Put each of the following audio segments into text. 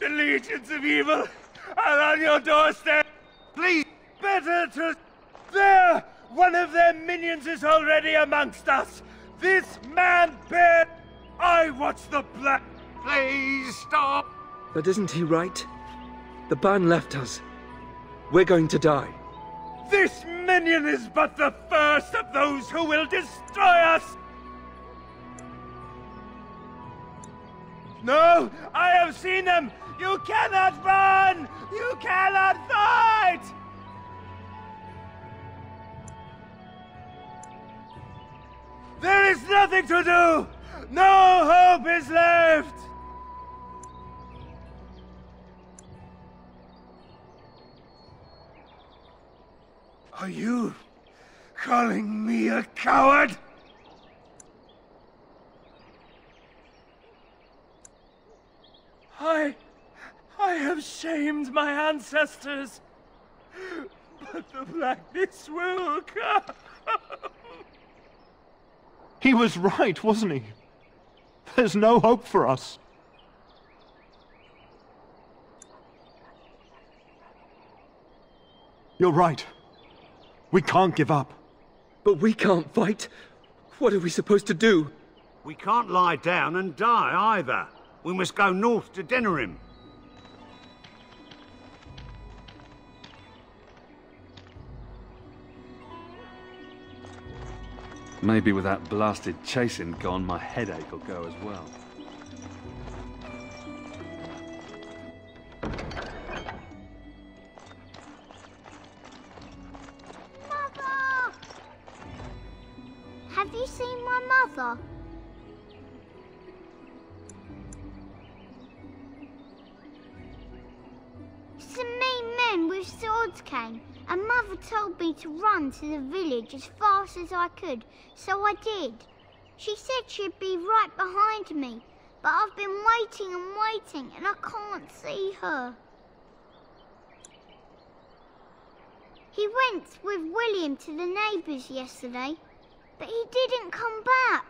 The legions of evil are on your doorstep. Please, better to... There! One of their minions is already amongst us. This man bear... I watch the black... Please stop! But isn't he right? The ban left us. We're going to die. This minion is but the first of those who will destroy us! No! I have seen them! You cannot run! You cannot fight! There is nothing to do! No hope is left! Are you calling me a coward? I have shamed my ancestors, but the blackness will come. He was right, wasn't he? There's no hope for us. You're right. We can't give up. But we can't fight. What are we supposed to do? We can't lie down and die either. We must go north to Denerim. Maybe with that blasted chasing gone, my headache will go as well. Mother! Have you seen my mother? Some mean men with swords came, and Mother told me to run to the village as fast as I could, so I did. She said she'd be right behind me, but I've been waiting and waiting, and I can't see her. He went with William to the neighbours yesterday, but he didn't come back.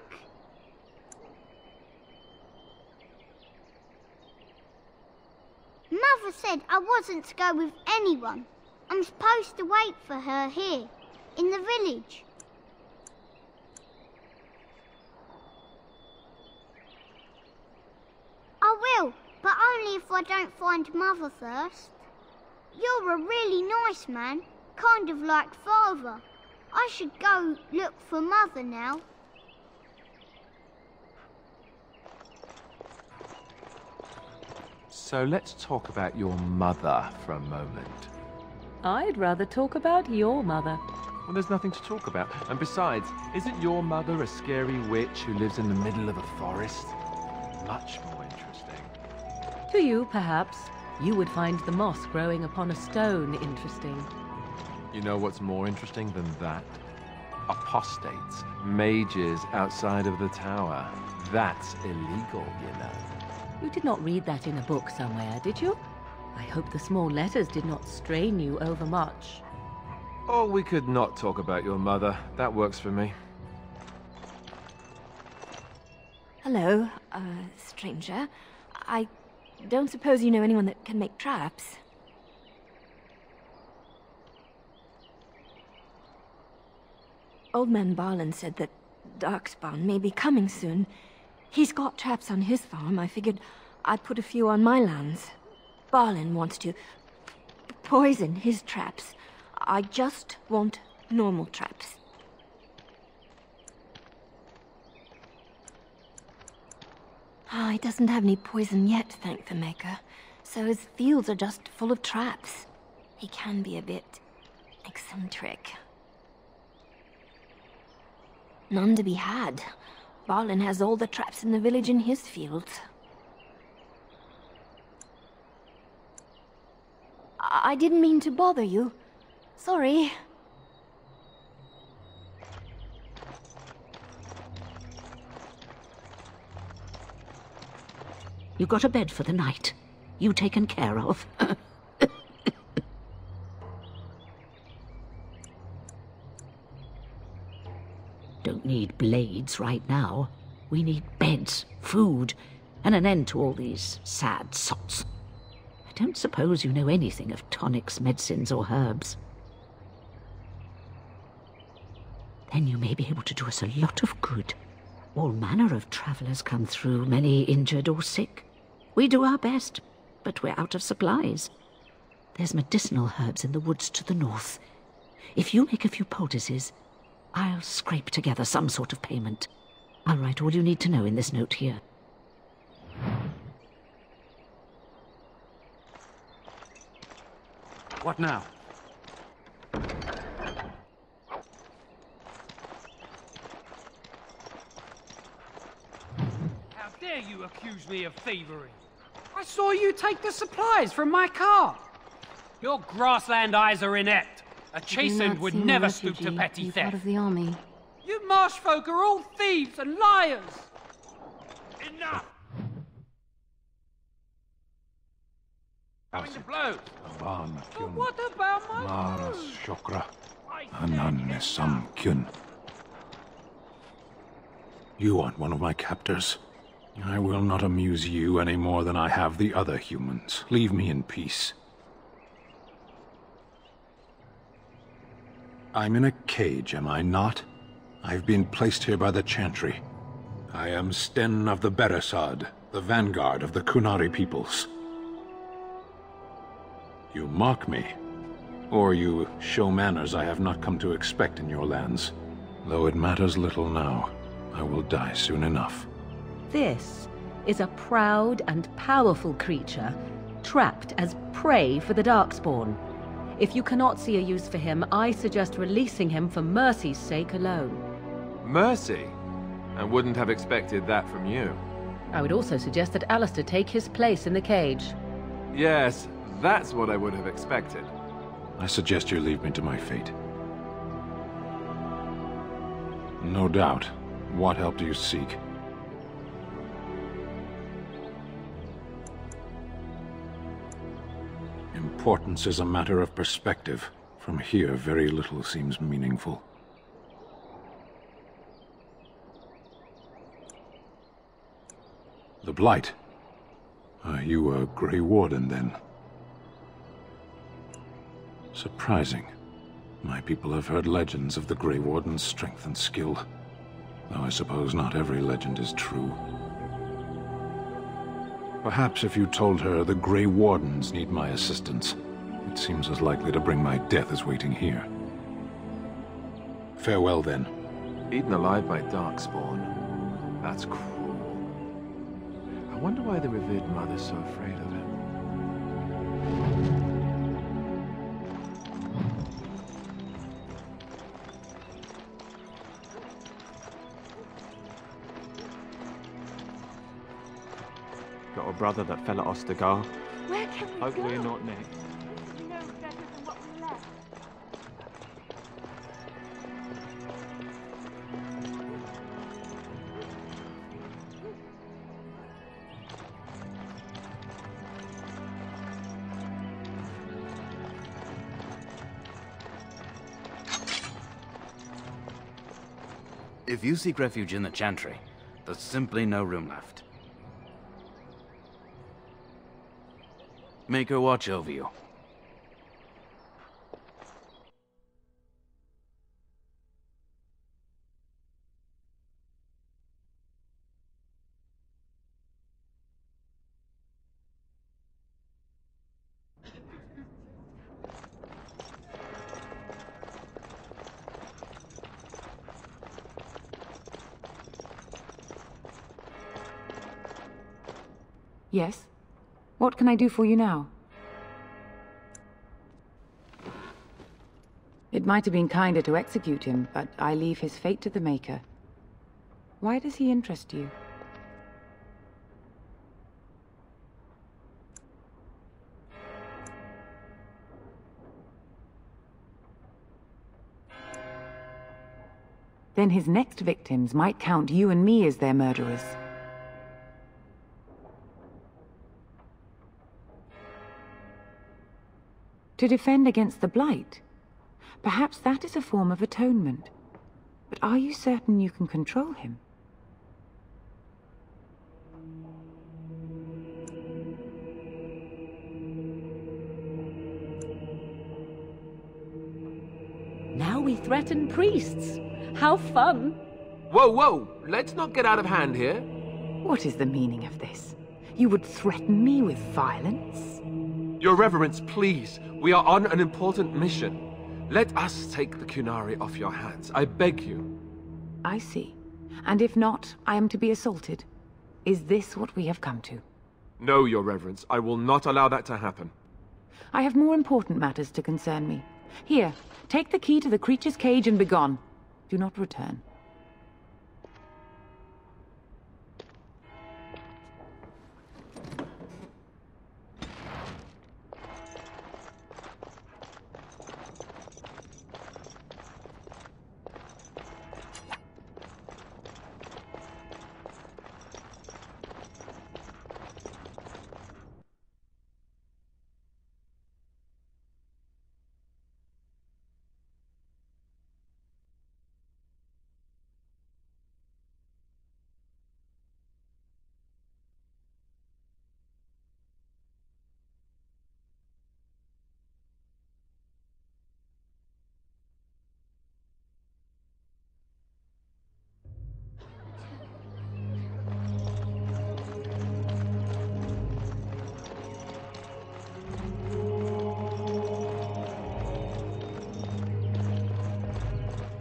Mother said I wasn't to go with anyone. I'm supposed to wait for her here, in the village. I will, but only if I don't find Mother first. You're a really nice man, kind of like Father. I should go look for Mother now. So let's talk about your mother for a moment. I'd rather talk about your mother. Well, there's nothing to talk about. And besides, isn't your mother a scary witch who lives in the middle of a forest? Much more interesting. To you, perhaps. You would find the moss growing upon a stone interesting. You know what's more interesting than that? Apostates, mages outside of the tower. That's illegal, you know. You did not read that in a book somewhere, did you? I hope the small letters did not strain you overmuch. Oh, we could not talk about your mother. That works for me. Hello, stranger. I don't suppose you know anyone that can make traps? Old Man Barlin said that Darkspawn may be coming soon. He's got traps on his farm. I figured I'd put a few on my lands. Barlin wants to poison his traps. I just want normal traps. He doesn't have any poison yet, thank the Maker. So his fields are just full of traps. He can be a bit eccentric. None to be had. Barlin has all the traps in the village in his fields. I didn't mean to bother you. Sorry. You got a bed for the night. You taken care of. Don't need blades right now. We need beds, food, and an end to all these sad sots. I don't suppose you know anything of tonics, medicines, or herbs. Then you may be able to do us a lot of good. All manner of travellers come through, many injured or sick. We do our best, but we're out of supplies. There's medicinal herbs in the woods to the north. If you make a few poultices, I'll scrape together some sort of payment. I'll write all you need to know in this note here. What now? How dare you accuse me of thievery? I saw you take the supplies from my car. Your grassland eyes are inept. A chastened would never stoop to petty theft. Part of the army. You marsh folk are all thieves and liars. Enough! Going to blow. But what about my Maras Shokra Anan Sam Kyun. You aren't one of my captors. I will not amuse you any more than I have the other humans. Leave me in peace. I'm in a cage, am I not? I've been placed here by the Chantry. I am Sten of the Beresad, the vanguard of the Kunari peoples. You mock me, or you show manners I have not come to expect in your lands. Though it matters little now, I will die soon enough. This is a proud and powerful creature, trapped as prey for the Darkspawn. If you cannot see a use for him, I suggest releasing him for mercy's sake alone. Mercy? I wouldn't have expected that from you. I would also suggest that Alistair take his place in the cage. Yes, that's what I would have expected. I suggest you leave me to my fate. No doubt. What help do you seek? Importance is a matter of perspective. From here, very little seems meaningful. The Blight. Are you a Grey Warden, then? Surprising. My people have heard legends of the Grey Warden's strength and skill. Though I suppose not every legend is true. Perhaps if you told her the Grey Wardens need my assistance, it seems as likely to bring my death as waiting here. Farewell, then. Eaten alive by Darkspawn. That's cruel. I wonder why the revered mother's so afraid of him. Got a brother that fell at Ostagar. Where can we Hopefully go? not next. We know better than what we left. If you seek refuge in the Chantry, there's simply no room left. Make her watch over you. Yes? What can I do for you now? It might have been kinder to execute him, but I leave his fate to the Maker. Why does he interest you? Then his next victims might count you and me as their murderers. To defend against the Blight? Perhaps that is a form of atonement. But are you certain you can control him? we threaten priests. How fun! Whoa, whoa! Let's not get out of hand here. What is the meaning of this? You would threaten me with violence? Your Reverence, please. We are on an important mission. Let us take the Qunari off your hands. I beg you. I see. And if not, I am to be assaulted. Is this what we have come to? No, Your Reverence. I will not allow that to happen. I have more important matters to concern me. Here, take the key to the creature's cage and begone. Do not return.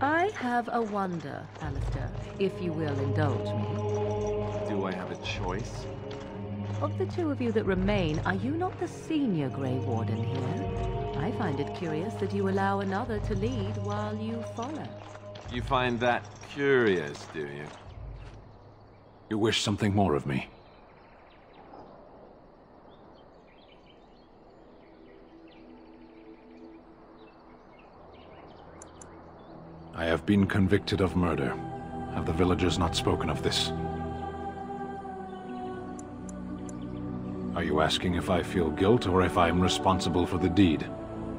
I have a wonder, Alistair, if you will indulge me. Do I have a choice? Of the two of you that remain, are you not the senior Grey Warden here? I find it curious that you allow another to lead while you follow. You find that curious, do you? You wish something more of me? I have been convicted of murder. Have the villagers not spoken of this? Are you asking if I feel guilt or if I am responsible for the deed?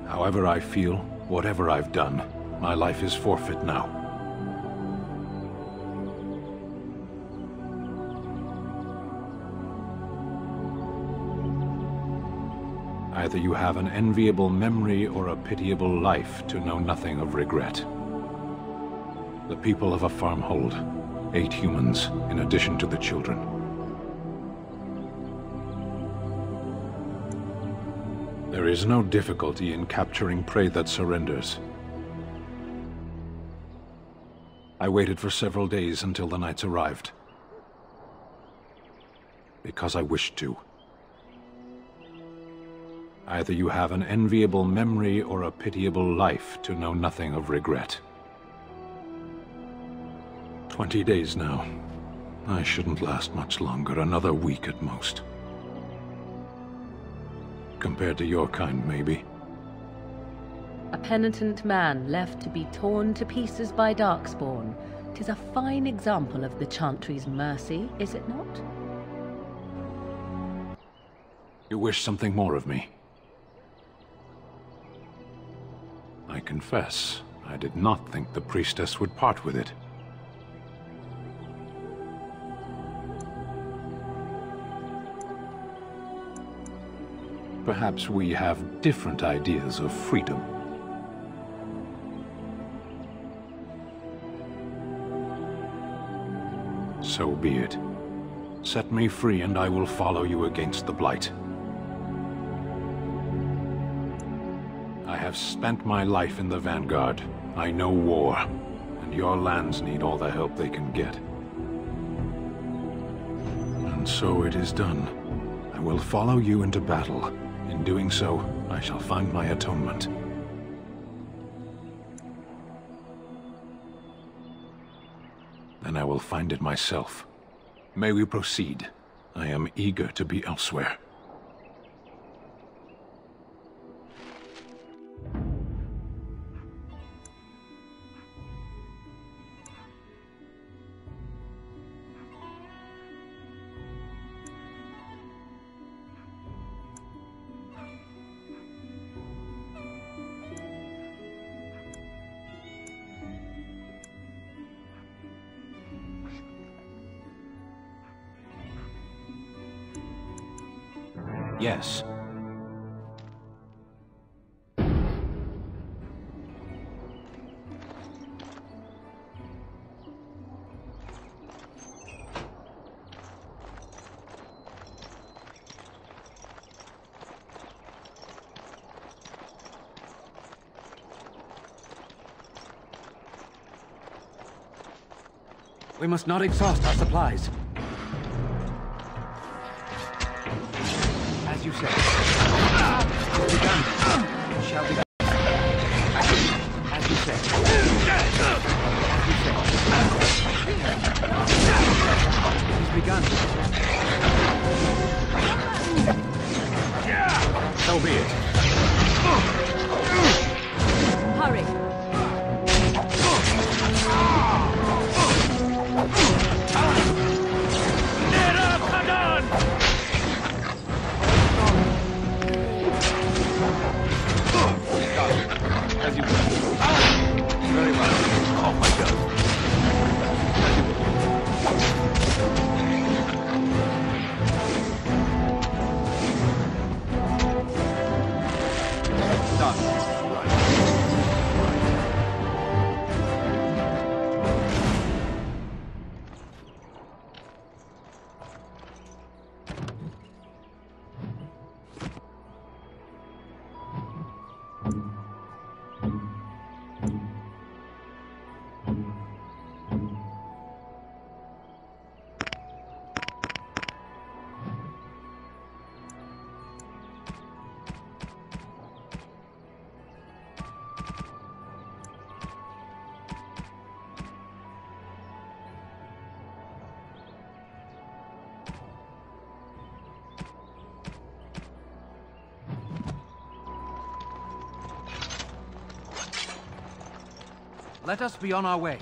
However I feel, whatever I've done, my life is forfeit now. Either you have an enviable memory or a pitiable life to know nothing of regret. The people of a farmhold, 8 humans, in addition to the children. There is no difficulty in capturing prey that surrenders. I waited for several days until the knights arrived. Because I wished to. Either you have an enviable memory or a pitiable life to know nothing of regret. 20 days now. I shouldn't last much longer, another week at most. Compared to your kind, maybe. A penitent man left to be torn to pieces by Darkspawn. 'Tis a fine example of the Chantry's mercy, is it not? You wish something more of me? I confess, I did not think the priestess would part with it. Perhaps we have different ideas of freedom. So be it. Set me free and I will follow you against the Blight. I have spent my life in the Vanguard. I know war, and your lands need all the help they can get. And so it is done. I will follow you into battle. In doing so, I shall find my atonement. Then I will find it myself. May we proceed? I am eager to be elsewhere. Yes. We must not exhaust our supplies. As you say. It's begun. It shall be done. As you say. As you say. It's begun. So be it. Hurry. As you will. Very well. Off I go. As you will. Done. Right. Let us be on our way.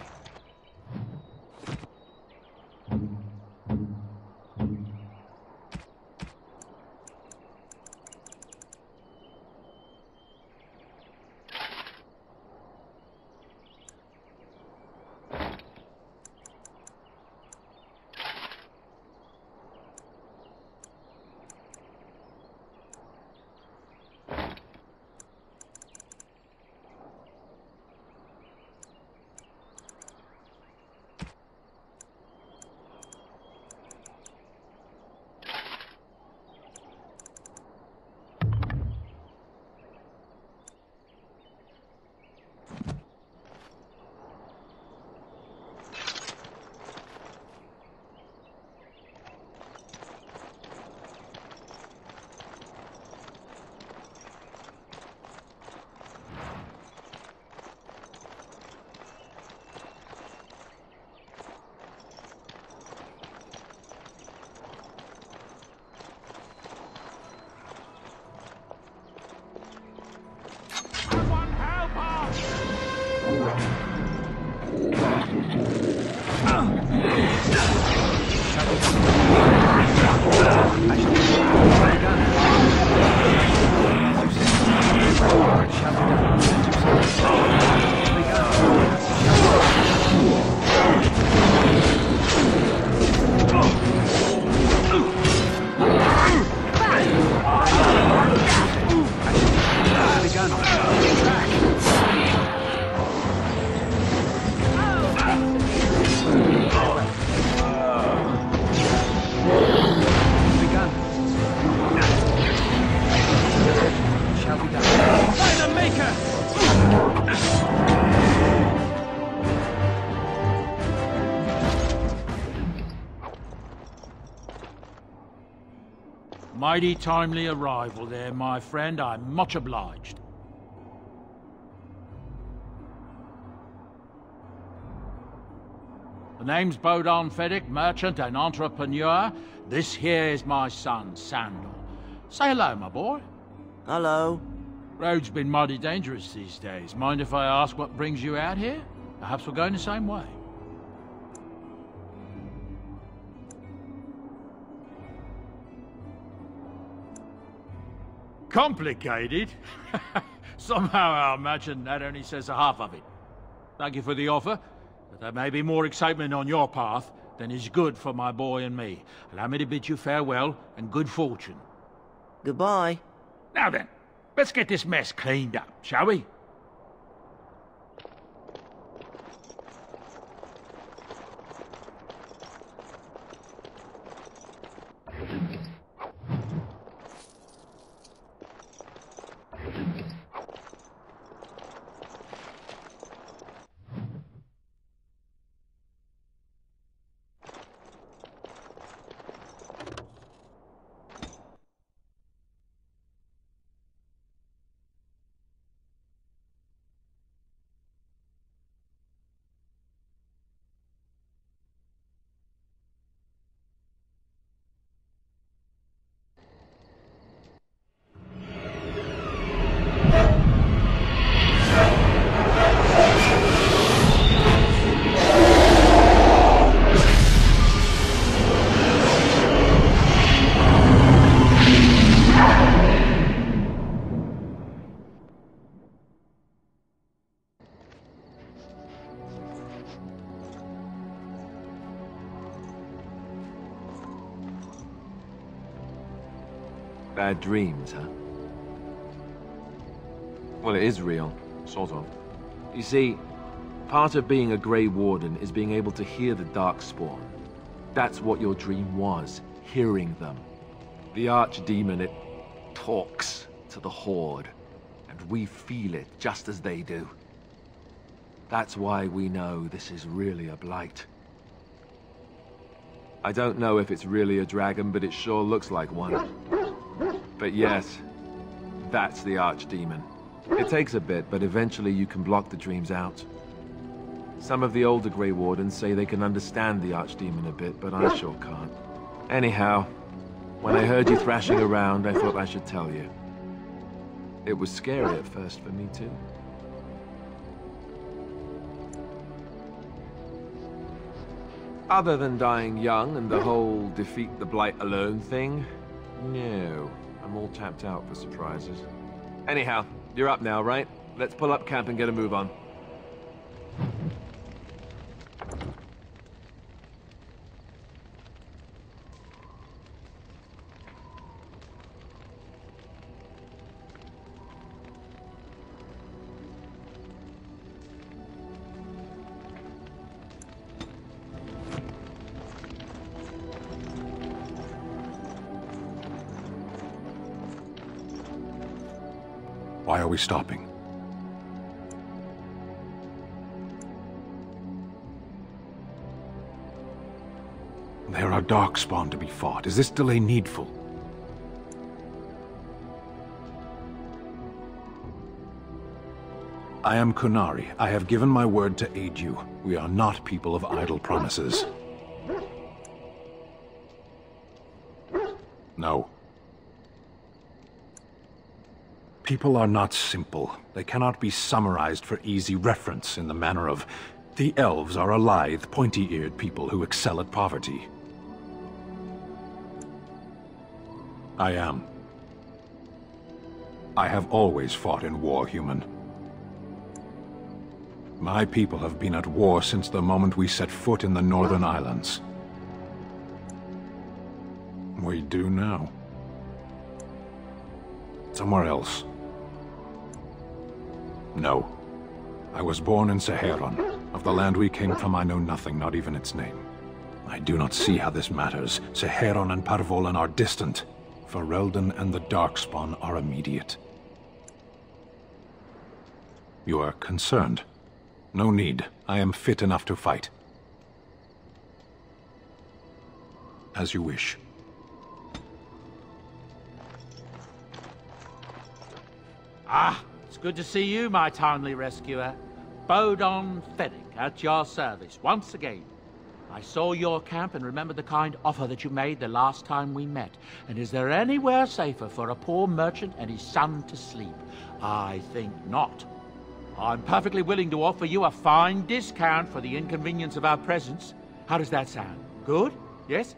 Mighty timely arrival there, my friend. I'm much obliged. The name's Bodahn Feddick, merchant and entrepreneur. This here is my son, Sandal. Say hello, my boy. Hello. Road's been mighty dangerous these days. Mind if I ask what brings you out here? Perhaps we're going the same way. Complicated? Somehow I imagine that only says a half of it. Thank you for the offer, but there may be more excitement on your path than is good for my boy and me. Allow me to bid you farewell and good fortune. Goodbye. Now then, let's get this mess cleaned up, shall we? Bad dreams, huh? Well, it is real, sort of. You see, part of being a Grey Warden is being able to hear the Darkspawn. That's what your dream was, hearing them. The Archdemon, it talks to the Horde, and we feel it just as they do. That's why we know this is really a blight. I don't know if it's really a dragon, but it sure looks like one. But yes, that's the Archdemon. It takes a bit, but eventually you can block the dreams out. Some of the older Grey Wardens say they can understand the Archdemon a bit, but I sure can't. Anyhow, when I heard you thrashing around, I thought I should tell you. It was scary at first for me, too. Other than dying young and the whole defeat the Blight alone thing, no. I'm all tapped out for surprises. Anyhow, you're up now, right? Let's pull up camp and get a move on. Why are we stopping? There are Darkspawn to be fought. Is this delay needful? I am Qunari. I have given my word to aid you. We are not people of idle promises. No. People are not simple. They cannot be summarized for easy reference in the manner of, the elves are a lithe, pointy-eared people who excel at poverty. I am. I have always fought in war, human. My people have been at war since the moment we set foot in the Northern Islands. We do now. Somewhere else. No. I was born in Seheron. Of the land we came from, I know nothing, not even its name. I do not see how this matters. Seheron and Parvolan are distant. Ferelden and the Darkspawn are immediate. You are concerned. No need. I am fit enough to fight. As you wish. Ah, it's good to see you, my timely rescuer. Bodon Fennick, at your service, once again. I saw your camp and remembered the kind offer that you made the last time we met. And is there anywhere safer for a poor merchant and his son to sleep? I think not. I'm perfectly willing to offer you a fine discount for the inconvenience of our presence. How does that sound? Good? Yes?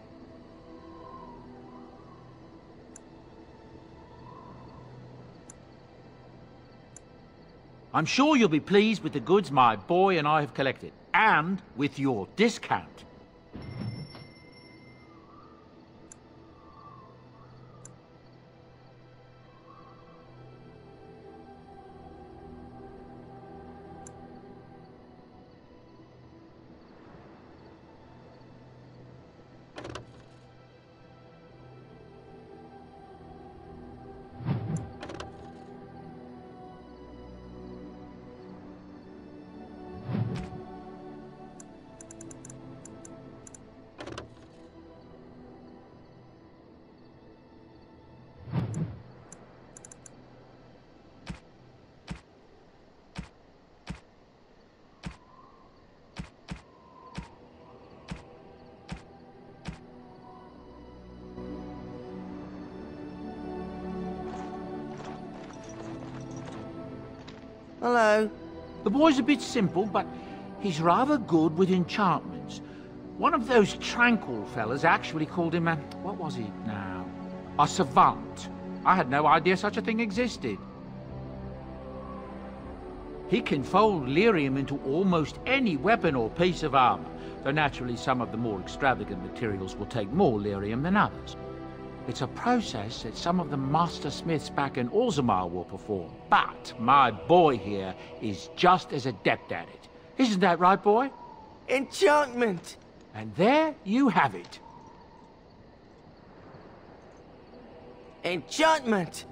I'm sure you'll be pleased with the goods my boy and I have collected, and with your discount. Hello. The boy's a bit simple, but he's rather good with enchantments. One of those tranquil fellas actually called him a... what was he now? A savant. I had no idea such a thing existed. He can fold lyrium into almost any weapon or piece of armor, though naturally some of the more extravagant materials will take more lyrium than others. It's a process that some of the master smiths back in Orzammar will perform. But my boy here is just as adept at it. Isn't that right, boy? Enchantment! And there you have it. Enchantment!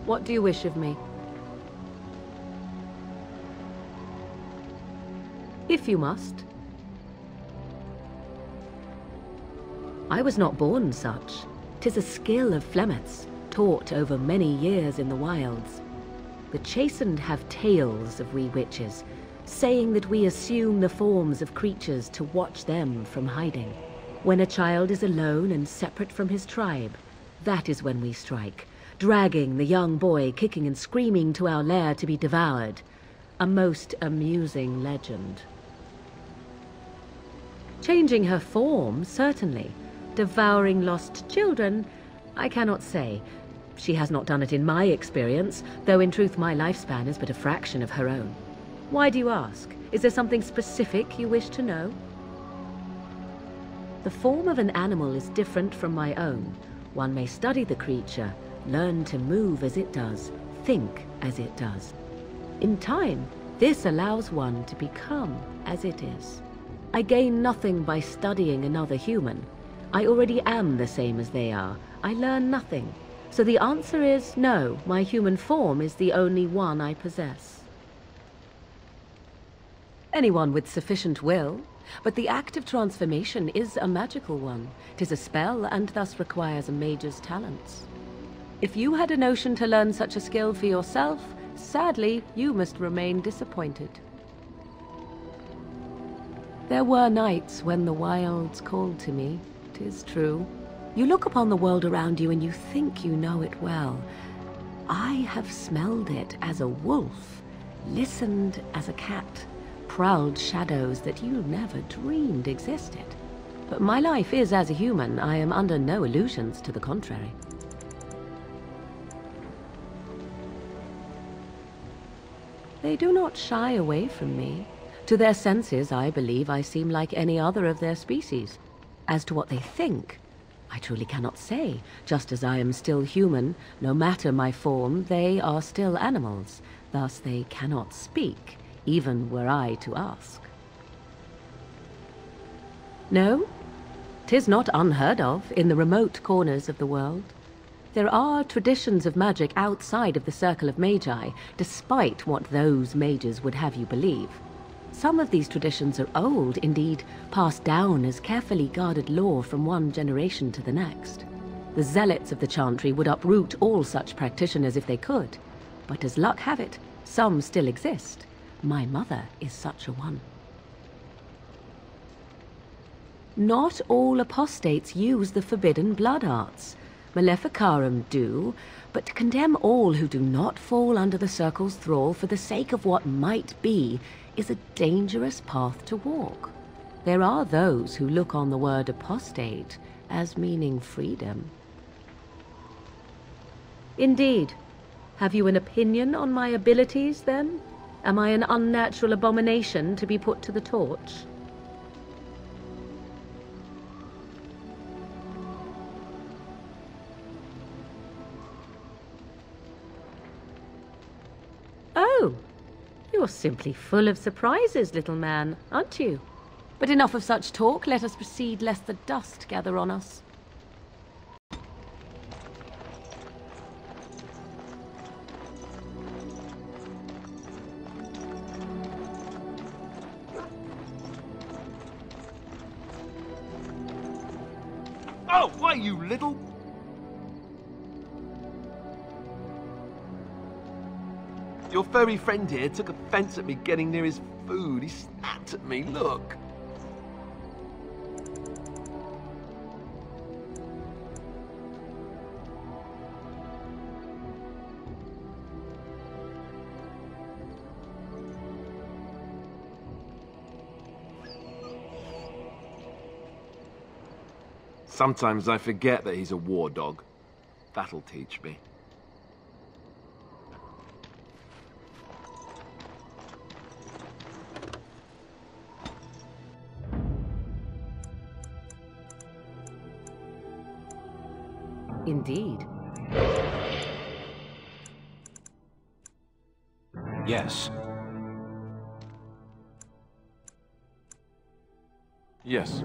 What do you wish of me? If you must. I was not born such. 'Tis a skill of Flemeth's, taught over many years in the wilds. The chastened have tales of we witches, saying that we assume the forms of creatures to watch them from hiding. When a child is alone and separate from his tribe, that is when we strike, dragging the young boy kicking and screaming to our lair to be devoured. A most amusing legend. Changing her form, certainly. Devouring lost children, I cannot say. She has not done it in my experience, though in truth my lifespan is but a fraction of her own. Why do you ask? Is there something specific you wish to know? The form of an animal is different from my own. One may study the creature, learn to move as it does, think as it does. In time, this allows one to become as it is. I gain nothing by studying another human. I already am the same as they are. I learn nothing. So the answer is no, my human form is the only one I possess. Anyone with sufficient will, but the act of transformation is a magical one. 'Tis a spell and thus requires a mage's talents. If you had a notion to learn such a skill for yourself, sadly, you must remain disappointed. There were nights when the wilds called to me, 'tis true. You look upon the world around you and you think you know it well. I have smelled it as a wolf, listened as a cat, prowled shadows that you never dreamed existed. But my life is as a human. I am under no illusions to the contrary. They do not shy away from me. To their senses, I believe I seem like any other of their species. As to what they think, I truly cannot say. Just as I am still human, no matter my form, they are still animals. Thus they cannot speak, even were I to ask. No, 'tis not unheard of in the remote corners of the world. There are traditions of magic outside of the circle of magi, despite what those mages would have you believe. Some of these traditions are old, indeed, passed down as carefully guarded lore from one generation to the next. The zealots of the Chantry would uproot all such practitioners if they could, but as luck have it, some still exist. My mother is such a one. Not all apostates use the forbidden blood arts. Maleficarum do, but to condemn all who do not fall under the circle's thrall for the sake of what might be is a dangerous path to walk. There are those who look on the word apostate as meaning freedom. Indeed. Have you an opinion on my abilities, then? Am I an unnatural abomination to be put to the torch? Oh, you're simply full of surprises, little man, aren't you? But enough of such talk. Let us proceed, lest the dust gather on us. Oh, why, you little... Your furry friend here took offense at me getting near his food. He snapped at me, look. Sometimes I forget that he's a war dog. That'll teach me. Indeed. Yes. Yes.